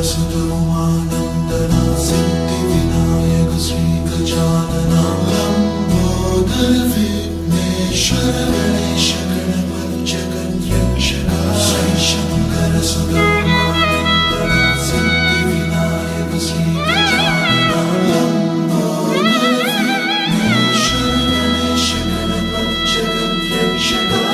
सुगमानन्दना सिद्धिविनायक श्रीगजानना लम्बोदर विघ्नेश्वर गणेश गणपति जगन्यक्षरा श्री शङ्कर सुगमानन्दना सिद्धिविनायक श्रीगजानना लम्बोदर विघ्नेश्वर गणेश गणपति जगन्यक्षरा।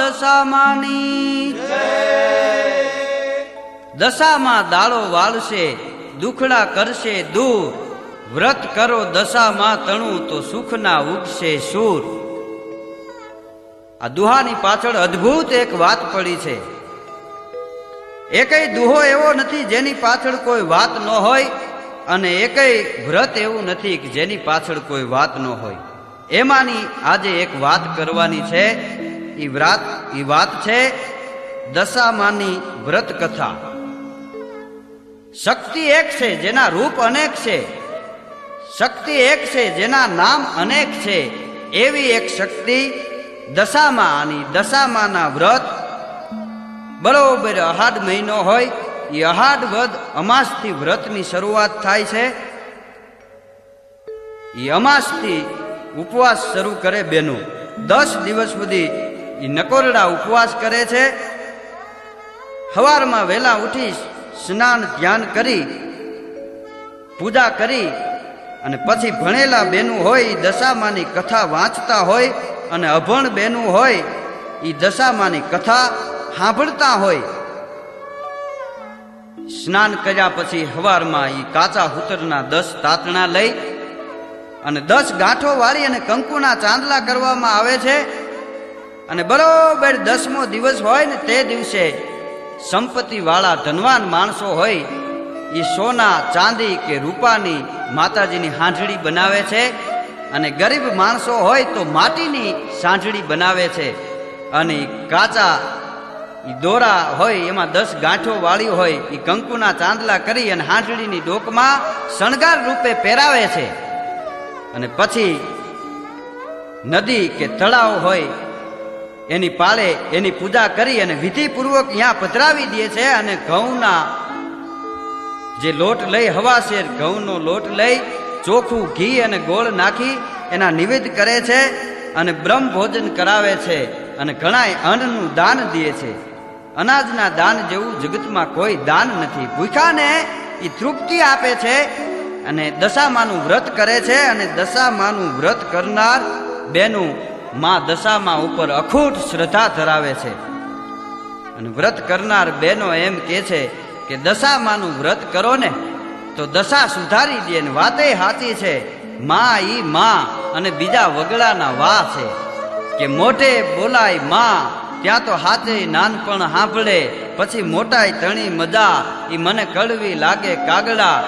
દશામાની. દશામાં દાળો વાળશે, દુખડા કરશે દૂર. વ્રત કરો દશામાં તણું તો સુખના ઉગશે સૂર. આ દુહાની પાછળ અદ્ભુત એક વાત પડી છે. એકેય દુહો એવો નથી જેની પાછળ કોઈ વાત ન હોય, અને એકેય વ્રત એવું નથી કે જેની પાછળ કોઈ વાત ન હોય. એમાંની આજે એક વાત કરવાની છે. એ વાત છે દશામાની વ્રત કથા. શક્તિ એક છે જેના રૂપ અનેક છે, શક્તિ એક છે જેના નામ અનેક છે. એવી એક શક્તિ દશામાની. દશામાના વ્રત બરોબર અહાડ મહિનો હોય, એ અહાડ વદ અમાસથી વ્રતની શરૂઆત થાય છે. એ અમાસથી ઉપવાસ શરૂ કરે બેનો. 10 દિવસ સુધી એ નકોરડા ઉપવાસ કરે છે. સવારમાં વહેલા ઉઠી સ્નાન ધ્યાન કરી પૂજા કરી અને પછી ભણેલા બેનું હોય એ દશામાની કથા વાંચતા હોય, અને અભણ બેનું હોય એ દશામાની કથા સાંભળતા હોય. સ્નાન કર્યા પછી સવારમાં એ કાચા હુતરના 10 તાતણા લઈ અને 10 ગાંઠો વાળી અને કંકુના ચાંદલા કરવામાં આવે છે. અને બરોબર 10મો દિવસ હોય ને તે દિવસે સંપત્તિ વાળા ધનવાન માણસો હોય એ સોના ચાંદી કે રૂપાની માતાજીની હાંજળી બનાવે છે, અને ગરીબ માણસો હોય તો માટીની સાંજળી બનાવે છે. અને કાચા દોરા હોય એમાં 10 ગાંઠો વાળી હોય એ કંકુના ચાંદલા કરી અને હાંજળીની ડોકમાં શણગાર રૂપે પહેરાવે છે. અને પછી નદી કે તળાવ હોય એની પાળે એની પૂજા કરી અને વિધિપૂર્વક અહીંયા પધરાવી દે છે. અને ઘઉંના જે લોટ લઈ હવાશેર ઘઉંનો લોટ લઈ ચોખ્ખું ઘી અને ગોળ નાખી એના નિવેદ કરે છે, અને બ્રહ્મ ભોજન કરાવે છે. અને ઘણાય અન્નનું દાન દે છે. અનાજના દાન જેવું જગતમાં કોઈ દાન નથી. ભૂખ્યાને એ તૃપ્તિ આપે છે. અને દશામાનું વ્રત કરે છે. અને દશામાનું વ્રત કરનાર બેનું માં દશામા ઉપર અખૂટ શ્રદ્ધા ધરાવે છે. અને વ્રત કરનાર બેનો એમ કે છે કે દશામાનું વ્રત કરો ને તો દશા સુધારી દે. ને વાતે સાચી છે. માં ઈ માં અને બીજા વગડાના વા છે. કે મોઢે બોલાય માં ત્યાં તો હાથે નાનપણ સાંભળે, પછી મોટાઈ તણી મજા ઈ મને કડવી લાગે કાગડા.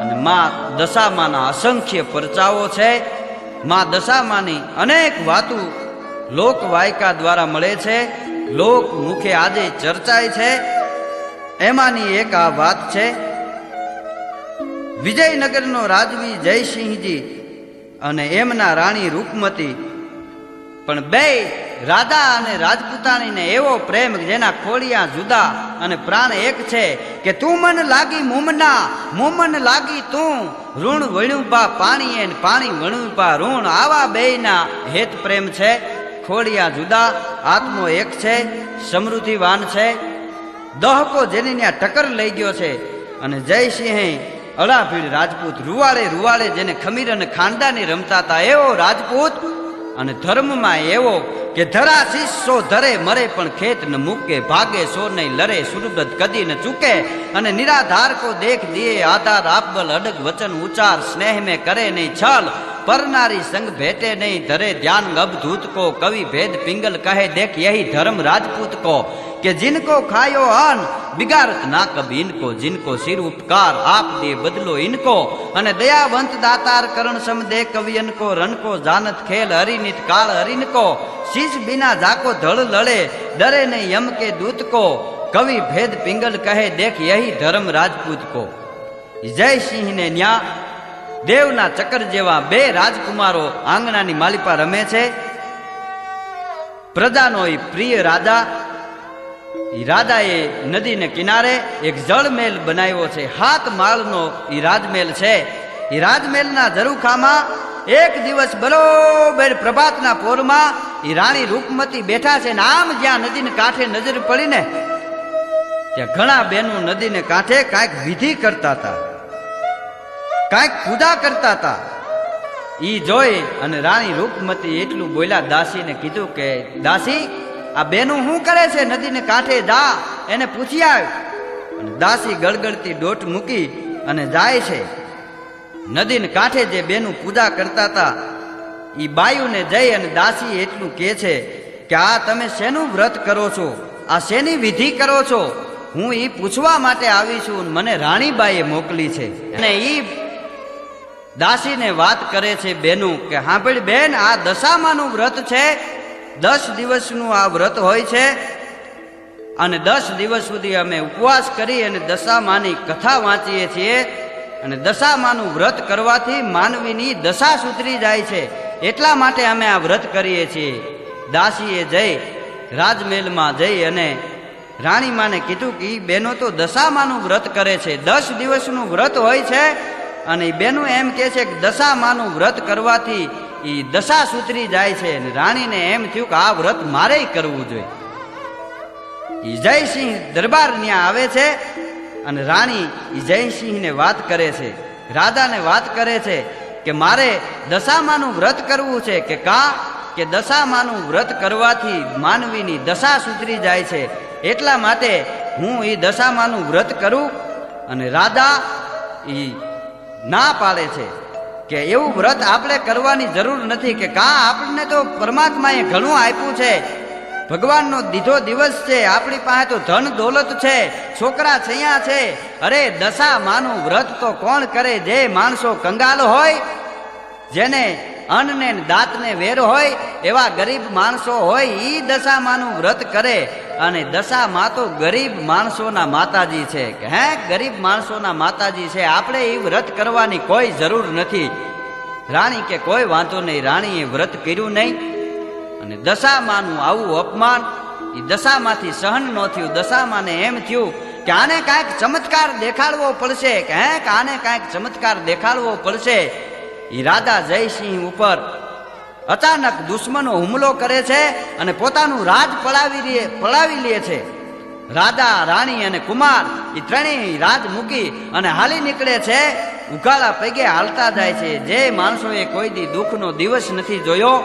અને માં દશામાના અસંખ્ય પરચાઓ છે. માં દશામાની અનેક વાતો લોક વાયકા દ્વારા મળે છે, લોક મુખે આજે ચર્ચાય છે. એમાંની એક આ વાત છે. વિજયનગરનો રાજવી જયસિંહજી અને એમના રાણી રૂપમતી, પણ બે રાજા અને રાજપૂતાણીને એવો પ્રેમ જેના ખોડિયા જુદા અને પ્રાણ એક છે. કે તું મન લાગી મુમના, મુમન લાગી તું. ઋણ વણ્યું બા પાણીએ ને પાણી વણ્યું બા ઋણ. આવા બેયના હેત પ્રેમ છે. ખોડિયા જુદા, આત્મો એક છે, સમૃદ્ધિવાન છે. દહકો જેની ત્યાં ટક્કર લઈ ગયો છે. અને જયસિંહે અળાભીડ રાજપૂત, રૂવાડે રૂવાડે જેને ખમીર અને ખાંડાની રમતા હતા એવો રાજપૂત. અને ધર્મમાં એવો કે ધરા શિષ્યો ધરે મરે પણ ખેત ન મૂકે, ભાગે સો નહીં લરે સુરબત કદી ન ચૂકે. અને નિરાધાર કો દેખ દિયે આધાર આપબલ અડગ વચન ઉચાર, સ્નેહ में કરે નહીં છલ, પરનારી સંગ भेटे नहीं धरे ध्यान अवधूत को. कवि भेद पिंगल कहे देख यही धर्म राजपूत को. कि जिनको खायो अन बिगाड़त ना कभी इनको, जिनको सिर उपकार आप दे बदलो इनको. અને દયાવંત દાતાર કરણ સમ દે કવિયન को, रन को जानत खेल हरिनित काल हरिन को. शीश बिना जाको धड़ लड़े डरे नहीं यम के दूत को. कवि भेद पिंगल कहे देख यही धर्म राजपूत को. जयसिंह ने न्या દેવના ચક્કર જેવા બે રાજકુમારો આંગણાની માલિપા રમે છે. પ્રજાનો એ પ્રિય રાજા, એ રાજાએ નદીને કિનારે એક જળમહેલ બનાવ્યો છે. 7 માળનો એ રાજમહેલ છે. એ રાજમહેલના ઝરૂખામાં એક દિવસ બરોબર પ્રભાતના પોરમાં એ રાણી રૂપમતી બેઠા છે. ને આમ જ્યાં નદીને કાંઠે નજર પડીને ત્યાં ઘણા બહેનો નદીને કાંઠે કાંઈક વિધિ કરતા હતા, કાંઈક પૂજા કરતા હતા. ઈ જોઈ અને રાણી રૂપમતી એટલું બોલ્યા દાસીને કીધું કે દાસી આ બેનું શું કરે છે? નદીને કાંઠે જા, એને પૂછી આવ. અને દાસી ગળગળતી દોટ મૂકી અને જાય છે. નદીને કાંઠે જે બેનું પૂજા કરતા હતા એ બાયુને જઈ અને દાસી એટલું કહે છે કે આ તમે શેનું વ્રત કરો છો? આ શેની વિધિ કરો છો? હું એ પૂછવા માટે આવી છું. મને રાણીબાઈએ મોકલી છે. અને એ દાસીને વાત કરે છે બેનું કે સાંભળ બેન, આ દશામાનું વ્રત છે. 10 દિવસનું આ વ્રત હોય છે અને 10 દિવસ સુધી અમે ઉપવાસ કરી અને દશામાની કથા વાંચીએ છીએ. અને દશામાનું વ્રત કરવાથી માનવીની દશા સુધરી જાય છે, એટલા માટે અમે આ વ્રત કરીએ છીએ. દાસીએ જઈ રાજમહેલમાં જઈ અને રાણીમાને કીધું કે એ બેનો તો દશામાનું વ્રત કરે છે. 10 દિવસનું વ્રત હોય છે અને બેનો એમ કહે છે કે દશામાનું વ્રત કરવાથી એ દશા સુધરી જાય છે. અને રાણીને એમ થયું કે આ વ્રત મારે કરવું જોઈએ. એ જયસિંહ દરબાર ત્યાં આવે છે અને રાણી એ જયસિંહને વાત કરે છે, રાજાને વાત કરે છે કે મારે દશામાનું વ્રત કરવું છે. કે કા? કે દશામાનું વ્રત કરવાથી માનવીની દશા સુધરી જાય છે, એટલા માટે હું એ દશામાનું વ્રત કરું. અને રાજા એ ના પાડે છે કે એવું વ્રત આપણે કરવાની જરૂર નથી. કે કા? આપણને તો પરમાત્માએ ઘણું આપ્યું છે, ભગવાનનો દીધો દિવસ છે, આપણી પાસે તો ધન દોલત છે, છોકરા છૈયા છે. અરે દશામાનું વ્રત તો કોણ કરે? જે માણસો કંગાલ હોય, જેને અન્નને દાંતને વેર હોય, એવા ગરીબ માણસો હોય, એ દશામાનું વ્રત કરે. અને દશામાં તો ગરીબ માણસોના માતાજી છે. કે હે, ગરીબ માણસોના માતાજી છે, આપણે એ વ્રત કરવાની કોઈ જરૂર નથી. રાણી કે કોઈ વાંધો નહીં. રાણીએ વ્રત કર્યું નહીં અને દશામાનું આવું અપમાન એ દશામાંથી સહન ન થયું. દશામાને એમ થયું કે આને કાંઈક ચમત્કાર દેખાડવો પડશે. કે હે, કે આને કાંઈક ચમત્કાર દેખાડવો પડશે. એ રાજા જયસિંહ ઉપર અચાનક દુશ્મનો હુમલો કરે છે અને પોતાનું રાજ પડાવી લે છે. રાજા, રાણી અને કુમાર એ ત્રણેય રાજ મૂકી અને હાલી નીકળે છે. ઉઘાડા પગે હાલતા જાય છે. જે માણસોએ કોઈ દી દુઃખનો દિવસ નથી જોયો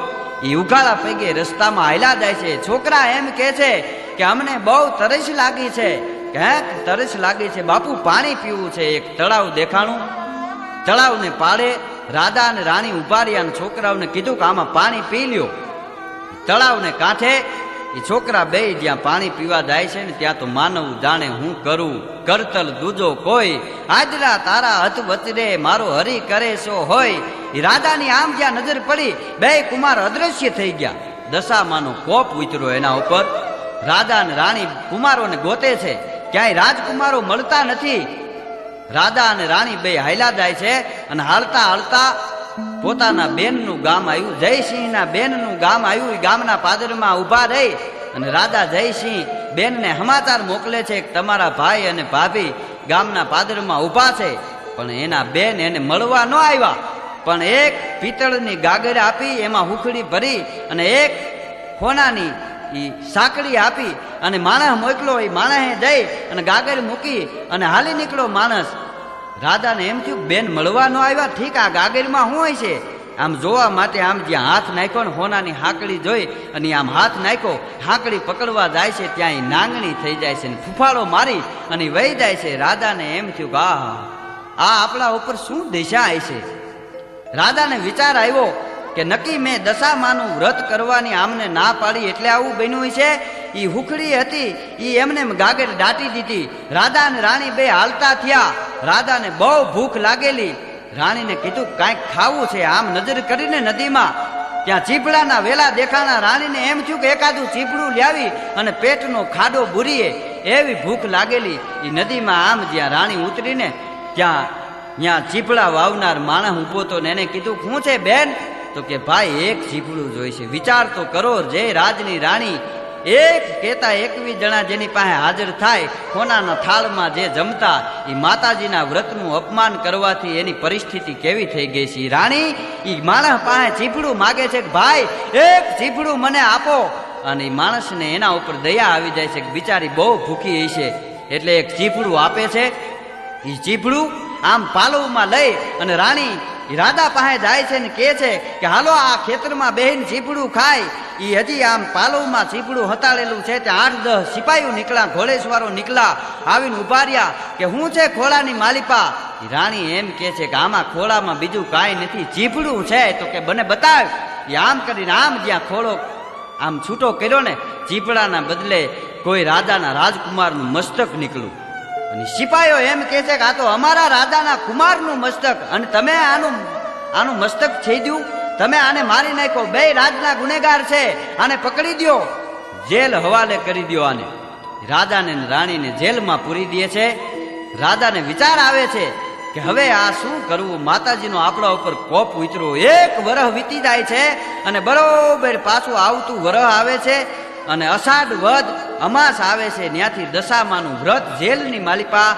એ ઉઘાડા પગે રસ્તામાં હાલ્યા જાય છે. છોકરા એમ કહે છે કે અમને બહુ તરસ લાગી છે. કે તરસ લાગી છે બાપુ, પાણી પીવું છે. એક તળાવ દેખાણું, તળાવને પાડે રાજા અને રાણી ઉભા રહ્યા અને છોકરાઓને કીધું કે આમાં પાણી પી લ્યો. તળાવને કાંઠે એ છોકરા બે જ્યાં પાણી પીવા જાય છે ને ત્યાં તો માનવ જાણે હું કરું, કરતલ દૂજો કોઈ, આજરા તારા હથ વચરે મારો હરી કરે સો હોય. એ રાજાની આમ જ્યાં નજર પડી, બે કુમાર અદ્રશ્ય થઈ ગયા. દશામાનો કોપ ઉતર્યો એના ઉપર. રાજા અને રાણી કુમારોને ગોતે છે, ક્યાંય રાજકુમારો મળતા નથી. રાજા અને રાણી બે હાલ્યા જાય છે અને હાલતા હાલતા પોતાના બેનનું ગામ આવ્યું, જયસિંહના બેનનું ગામ આવ્યું. એ ગામના પાદરમાં ઊભા રહી અને રાજા જયસિંહ બેનને સમાચાર મોકલે છે કે તમારા ભાઈ અને ભાભી ગામના પાદરમાં ઊભા છે. પણ એના બેન એને મળવા ન આવ્યા, પણ એક પિત્તળની ગાગર આપી, એમાં હુખડી ભરી અને એક સોનાની સાંકળી આપી અને માણસ મોકલો. એ માણસે જઈ અને ગાગર મૂકી અને હાલી નીકળો માણસ. રાજાને એમ થયું બેન મળવા ન આવ્યા, ઠીક આ ગાગરમાં શું હોય છે? આમ જોવા માટે આમ જ્યાં હાથ નાખ્યો ને સોનાની હાંકડી જોઈ અને આમ હાથ નાખ્યો, હાંકડી પકડવા જાય છે ત્યાં એ નાંગણી થઈ જાય છે ને ફૂફાડો મારી અને વહી જાય છે. રાજાને એમ થયું કે આ આપણા ઉપર શું દિશા આવી છે? રાજાને વિચાર આવ્યો કે નક્કી મેં દશામાનું વ્રત કરવાની આમને ના પાડી એટલે આવું બન્યું છે. એ હુખડી હતી એ એમને ગાગર દાટી દીધી. રાજા અને રાણી બે હાલતા થયા. રાજાને બહુ ભૂખ લાગેલી. રાણીને કીધું કાંઈક ખાવું છે. આમ નજર કરીને નદીમાં ત્યાં ચીપડાના વેલા દેખાણા. રાણીને એમ થયું કે એકાદું ચીપડું લાવી અને પેટનો ખાડો બુરીએ, એવી ભૂખ લાગેલી. એ નદીમાં આમ જ્યાં રાણી ઉતરીને ત્યાં ચીપડા વાવનાર માણસ ઊભો તો એને કીધું શું છે બેન? તો કે ભાઈ એક ચીપડું જોઈશે. વિચાર તો કરો, જે રાજની રાણી એક કહેતા 21 જણા જેની પાસે હાજર થાય, સોનાના થાળમાં જે જમતા, એ માતાજીના વ્રતનું અપમાન કરવાથી એની પરિસ્થિતિ કેવી થઈ ગઈ છે. રાણી એ માણસ પાસે ચીપડું માગે છે કે ભાઈ એક ચીપડું મને આપો. અને એ માણસને એના ઉપર દયા આવી જાય છે કે બિચારી બહુ ભૂખી હશે, એટલે એક ચીપડું આપે છે. એ ચીપડું આમ પાલવમાં લઈ અને રાણી રાજા પાસે જાય છે ને કહે છે કે હાલો આ ખેતરમાં બેહીને ચીપડું ખાય. એ હજી આમ પાલવમાં ચીપડું હતાળેલું છે ત્યાં 8-10 સિપાહીઓ નીકળ્યા, ઘોડેસવારો નીકળ્યા, આવીને ઉભા રહ્યા કે હું છે ખોળાની માલિપા. રાણી એમ કે છે કે આમાં ખોળામાં બીજું કાંઈ નથી, ચીપડું છે. તો કે બને બતાવ. એ આમ કરીને આમ જ્યાં ખોળો આમ છૂટો કર્યો ને, ચીપડાના બદલે કોઈ રાજાના રાજકુમારનું મસ્તક નીકળ્યું. અને સિપાહીઓ એમ કે છે કે આ તો અમારા રાજાના કુમારનું મસ્તક, અને તમે આનું મસ્તક છેદ્યું, તમે આને મારી નાખો, બે રાજના ગુનેગાર છે, આને પકડી દો, જેલ હવાલે કરી દો આને. રાજાને રાણીને જેલમાં પૂરી દે છે. રાજાને વિચાર આવે છે કે હવે આ શું કરવું, માતાજીનો આપણા ઉપર કોપ ઉતર્યો. 1 વરહ વીતી જાય છે અને બરોબર પાછું આવતું વરહ આવે છે અને અષાઢ વદ અમાસ આવે છે. ત્યાંથી દશામાનું વ્રત જેલની માલિપા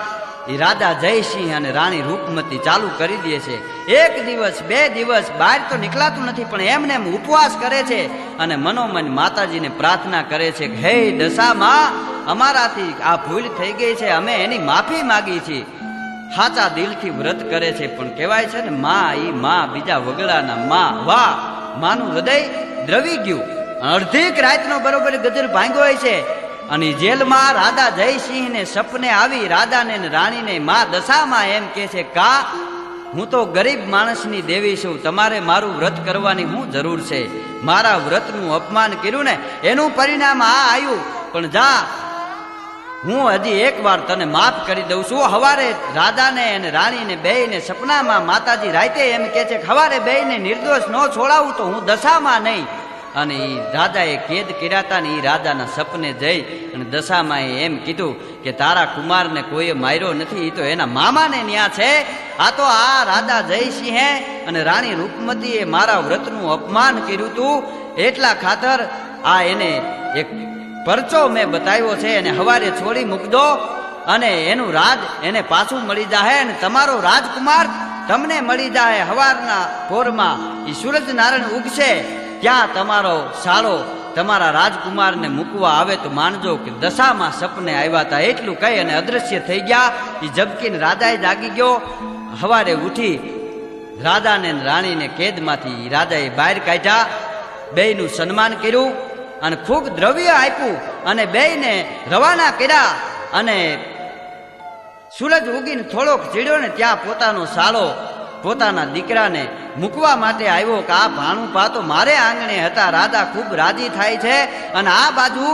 એ રાજા જયસિંહ અને રાણી રૂપમતી ચાલુ કરી દે છે. 1 દિવસ 2 દિવસ બહાર તો નીકળાતું નથી, પણ એમને એમ ઉપવાસ કરે છે અને મનોમન માતાજીને પ્રાર્થના કરે છે કે હે દશામાં, અમારાથી આ ભૂલ થઈ ગઈ છે, અમે એની માફી માગી છીએ. સાચા દિલથી વ્રત કરે છે, પણ કહેવાય છે ને માં બીજા વગડાના માં. વાહ, માનું હૃદય દ્રવી ગયું. અડધીક રાતનો બરોબર ગજર ભાંગ્યો હોય છે અને જેલમાં રાજા જયસિંહને સપને આવી રાજાને રાણીને માં દશામાં એમ કે છે કા હું તો ગરીબ માણસની દેવી છું, તમારે મારું વ્રત કરવાની શું જરૂર છે? મારા વ્રતનું અપમાન કર્યું ને એનું પરિણામ આ આવ્યું, પણ જા, હું હજી એકવાર તને માફ કરી દઉં છું. હવારે રાજાને અને રાણીને બેયને સપનામાં માતાજી રાતે એમ કે છે હવારે બેયને નિર્દોષ ન છોડાવું તો હું દશામાં નહીં. અને એ રાજાએ કેદ કર્યા હતા ને એ રાજાના સપને જઈ અને દશામાએ એમ કીધું કે તારા કુમારને કોઈએ માર્યો નથી, એ તો એના મામાને ન્યા છે. આ તો આ રાજા જયસિંહે અને રાણી રૂપમતીએ મારા વ્રતનું અપમાન કર્યું હતું, એટલા ખાતર આ એને એક પરચો મેં બતાવ્યો છે, અને હવારે છોડી મૂકદો અને એનું રાજ એને પાછું મળી જાય અને તમારો રાજકુમાર તમને મળી જાય. હવારના પોરમાં એ સૂરજ નારાયણ ઉગશે ત્યાં તમારો સાળો તમારા રાજકુમારને મૂકવા આવે તો માનજો કે દશામાં સપને આવ્યા હતા. એટલું કહી અને અદ્રશ્ય થઈ ગયા. એ ઝબકીને રાજાએ જાગી ગયો. હવારે ઉઠી રાજાને રાણીને કેદમાંથી રાજાએ બહાર કાઢ્યા, બેયનું સન્માન કર્યું અને ખૂબ દ્રવ્ય આપ્યું અને બેયને રવાના કર્યા. અને સૂરજ ઉગીને થોડોક ચીડ્યો ને ત્યાં પોતાનો સાળો પોતાના દીકરાને મૂકવા માટે આવ્યો કે આ ભાણું પા તો મારે આંગણે હતા. રાજા ખૂબ રાજી થાય છે અને આ બાજુ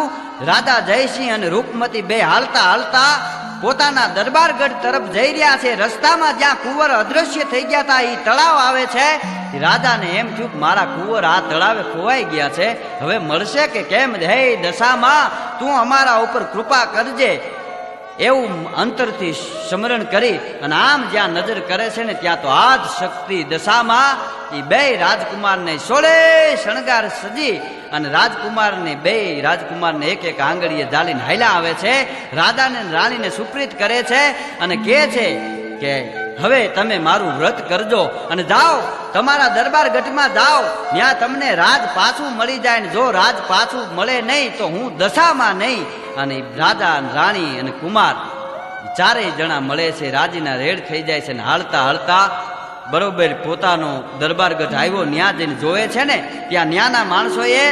રાજા જયસિંહ અને રૂપમતી બે હાલતા હાલતા પોતાના દરબારગઢ તરફ જઈ રહ્યા છે. રસ્તામાં જ્યાં કુંવર અદ્રશ્ય થઈ ગયા હતા એ તળાવ આવે છે. રાજાને એમ થયું કે મારા કુંવર આ તળાવે ખોવાઈ ગયા છે, હવે મળશે કે કેમ? હે દશામાં, તું અમારા ઉપર કૃપા કરજે, એવું અંતરથી સ્મરણ કરી અને આમ જ્યાં નજર કરે છે ને ત્યાં તો આદ શક્તિ દશામાં એ બે રાજકુમારને સોળે શણગાર સજી અને રાજકુમારને એક એક આંગળીએ ઝાલીને હાલ્યા આવે છે. રાજાને રાણીને સુપ્રીત કરે છે અને કહે છે કે હવે તમે મારું વ્રત કરજો અને જાઓ તમારા દરબાર ગઢમાં જાઓ, ત્યાં તમને રાજ પાછું મળી જાય ને જો રાજ પાછું મળે નહીં તો હું દશામાં નહીં. અને રાજા રાણી અને કુમાર ચારેય જણા મળે છે, રાજીના રેડ થઈ જાય છે ને હાલતા હાલતા બરોબર પોતાનો દરબારગઢ આવ્યો. ન્યા જઈને જોવે છે ને ત્યાં ન્યાના માણસોએ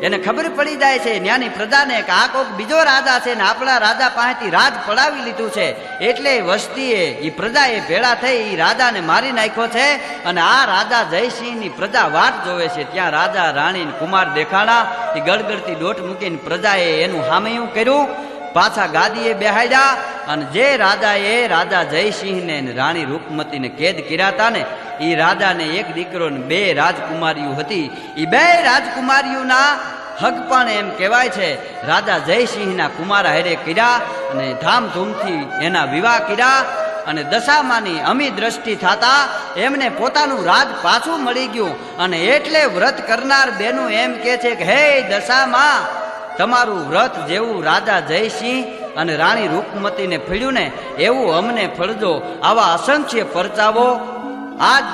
એને ખબર પડી જાય છે ન્યાની પ્રજાને કે આ કોઈક બીજો રાજા છે ને આપણા રાજા પાસેથી રાજ પડાવી લીધું છે, એટલે વસ્તીએ એ પ્રજાએ ભેળા થઈ એ રાજાને મારી નાખ્યો છે અને આ રાજા જયસિંહની પ્રજા વાટ જોવે છે. ત્યાં રાજા રાણી કુમાર દેખાણા. એ ગળગળતી દોટ મૂકીને પ્રજાએ એનું હામૈયું કર્યું, પાછા ગાદીએ બેહાડ્યા અને જે રાજાએ રાજા જયસિંહને રાણી રૂપમતીને કેદ કર્યા હતા ને એ રાજાને એક દીકરો ને 2 રાજકુમારીઓ હતી. એ 2 રાજકુમારીઓના હક પણ એમ કહેવાય છે રાજા જયસિંહના કુમાર હારે કર્યા અને ધામધૂમથી એના વિવાહ કર્યા. અને દશામાની અમી દ્રષ્ટિ થતા એમને પોતાનું રાજ પાછું મળી ગયું. અને એટલે વ્રત કરનાર બેનું એમ કે છે કે હે દશામાં, તમારું વ્રત જેવું રાજા જયસિંહ અને રાણી રૂપમતીને ફળ્યું ને એવું અમને ફળજો. આવા અસંખ્ય પરચાવો આજ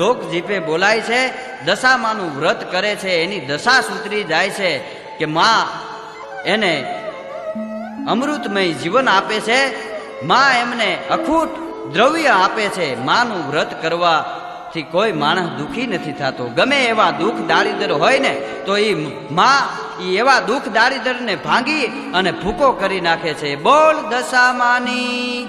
લોકજીભે બોલાય છે. દશામાનું વ્રત કરે છે એની દશા સુધરી જાય છે કે માં એને અમૃતમય જીવન આપે છે, માં એમને અખૂટ દ્રવ્ય આપે છે. માનું વ્રત કરવા થી કોઈ માણસ દુખી નથી થતો. ગમે એવા દુઃખ દારિદ્ર હોય ને તો એ માં એવા દુઃખ દારિદ્રને ભાંગી અને ભૂકો કરી નાખે છે. બોલ દશામાની.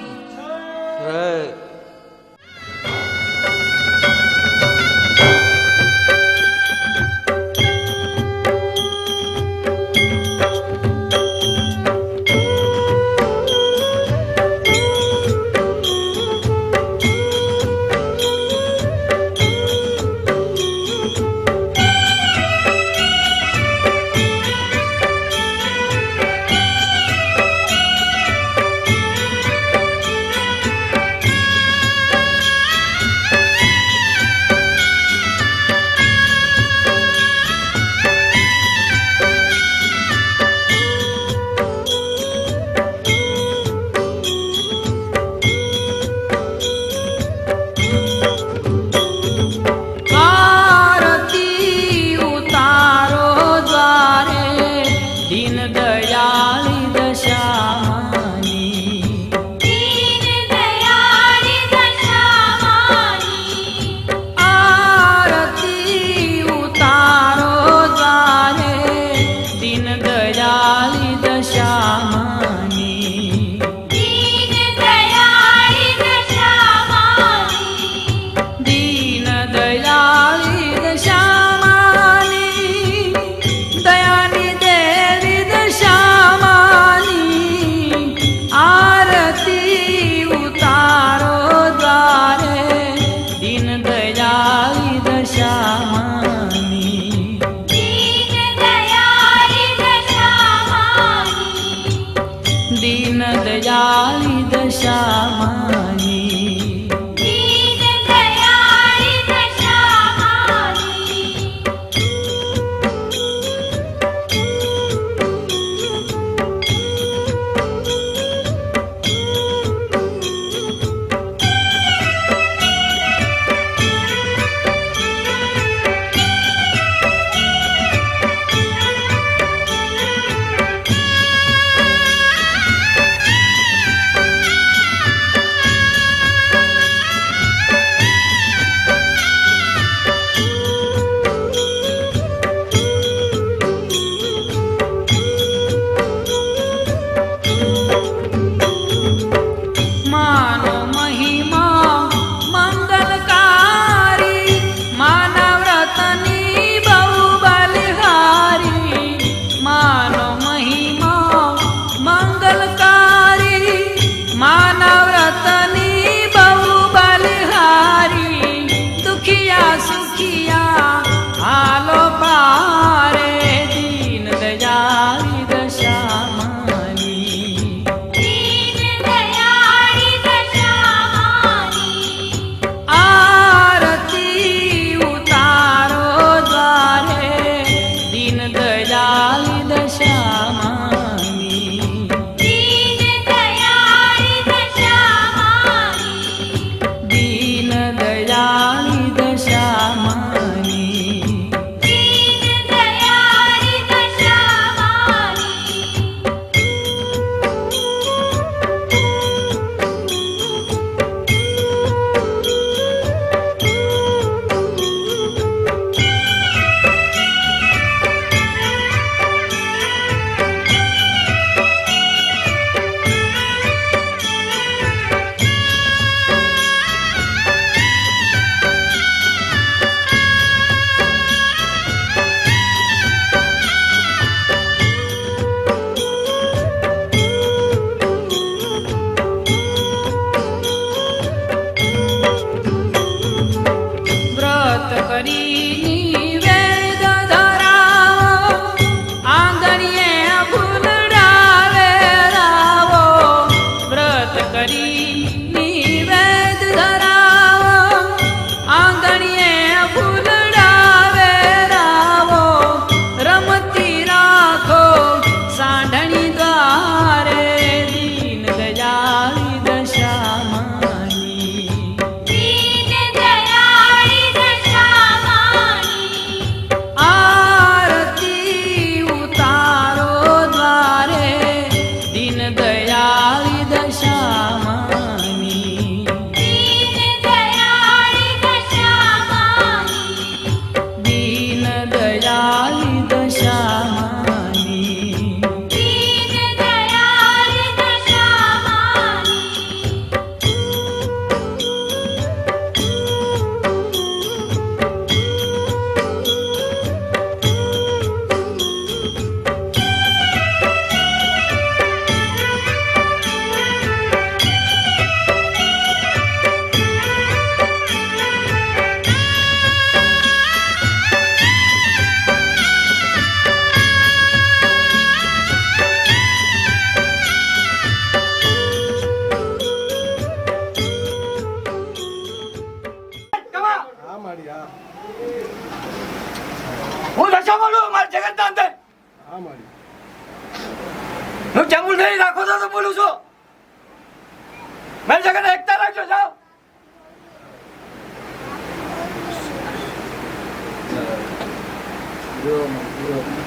ભાઈ જગત એકતા રાખજો, જાઓ.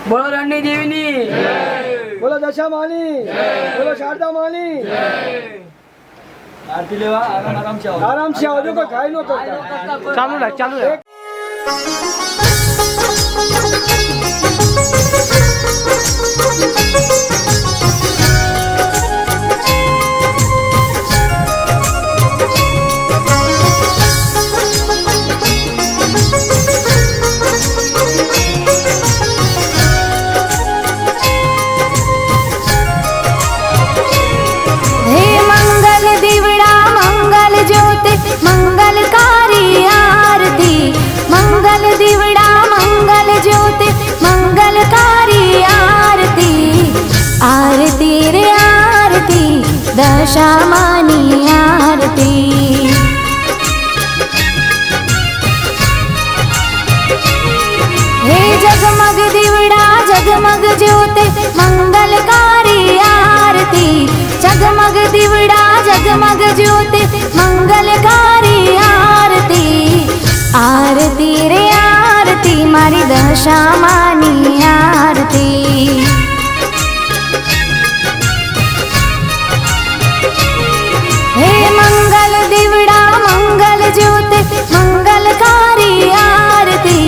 બોલો રણની દેવીની, બોલો દશા માની, બોલો શારદા માની. આરતી લેવા આરામથી આવજો, કોઈ ખાઈ નો કરતા. ચાલુ રાખ, ચાલુ રાખ. मंगलकारी आरती, मंगल दिवड़ा मंगल ज्योति मंगलकारी आरती, आरती रे आरती दशा मानी आरती. हे जगमग दिवड़ा जगमग ज्योति मंगलकारी आरती, जगमग दिवड़ा जगमग ज्योति मंगलकारी आरती, आरती रे आरती मारी दशा मानी आरती. हे मंगल दिवड़ा मंगल ज्योति मंगलकारी आरती,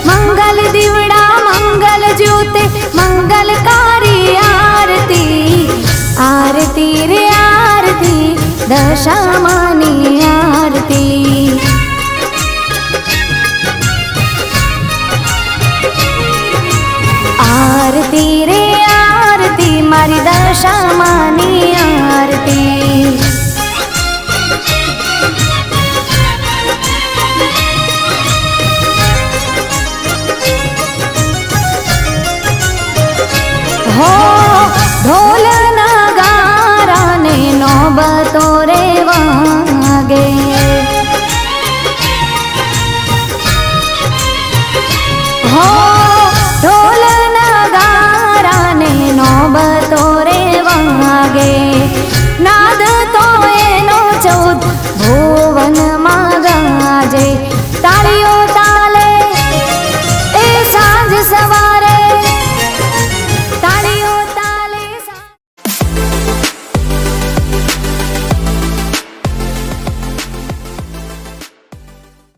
मंगल दिवड़ा मंगल ज्योति मंगलकारी आरती, आरती रे आरती दशा मानी आरती. आरती रे आरती मारी दशा मानी आरती. हो ढोल नगारा ने नौबतो रे वागे, हो